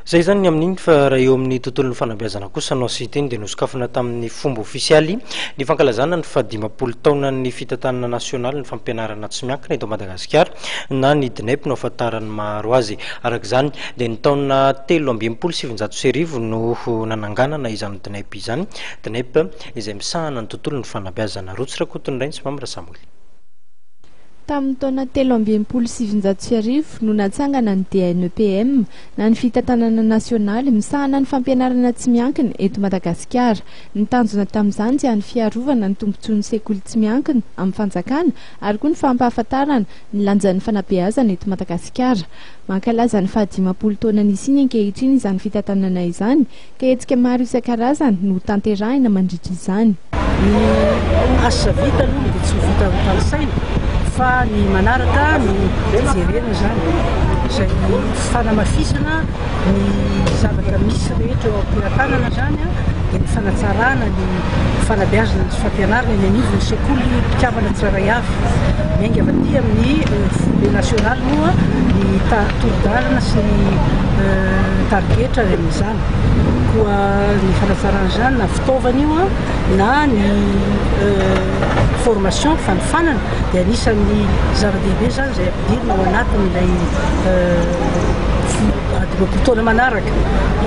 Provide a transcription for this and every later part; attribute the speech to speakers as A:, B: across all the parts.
A: Zay zany amin'iny fa raha eo amin'ny tontolon'ny fanabeazana kosa anao sy teny dia nosokafana tamin'ny fomba ofisialy ny fankalazana ny fahadimapolo taona ny fitantanana nasionaly ny fampianarana tsy miankina eto Madagasikara na ny DNEP no ahafantarany maro azy. Arak'izany dia ny taona 1379 no nananganana izany DNEP izany, DNEP izay misahana ny tontolon'ny fanabeazana. Rotsy Rakotondray sy Mamra Samoly.
B: Tamin'ny taona 1379 no natsangana ny DNEPM na ny fitantanana nasionaly misahana ny fampianarana tsy miankina eto Madagasikara. Ny tanjona tamin'izany dia ny fiarovana ny tombontsoan'ny sekoly tsy miankina amin'ny fanjakana ary koa ny fampahafantarana ny lanjan'ny fanabeazana eto Madagasikara. Mankalaza ny 50 taona nisiny ankehitriny izany fitantanana izany ka hetsika maro isan-karazany no tanterahina mandritra izany.
C: Ny asa vita aloha dia tsy vita talosaina fa ny manaraka no jerena zany izay fanamafisana ny zavatra misy rehetra eo am-piatanana zany dia ny fanatsarana ny fanabeazana sy fampianarana ny anivon'ny sekoly mpikambana tsirairay avy. Miainga avy aty amin'ny fombe nasionaly moa ny toro-dalana sy ny tarigetra amin'izany. Koa ny fanatsarana zany na fitaovana io na ny formation fanofanana dia anisan'ny zava-dehibe zany izay ampidirina ao anatin'ilay adimapolo manaraka.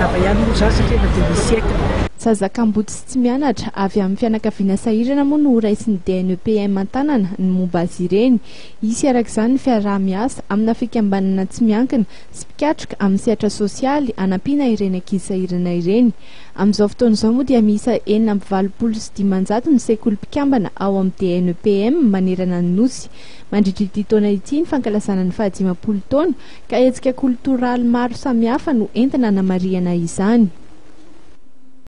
C: Lava ihany moa zany satria efa dia siècle.
B: Zazakamboty sy tsy mianatra avy amin'ny fianakaviana sahirana moa no raisin'ny DNEPM an-tanana ny momba azy ireny. Isy arak'izany ny fiaraha-miasa amina fikambanana tsy miankina sy mpikatroka amin'ny sehatra sosialy anampiana ireny ankizy sahirana ireny. Amin'izao fotoan'izao moa dia miisa 970 ny sekoly mpikambana ao amin'ny DNEPM manerana ny nosy. Mandritra ity taona ity ny fankalazana ny 50 taona ka hetsika koltoraly maro samihafa no entina namariana izany.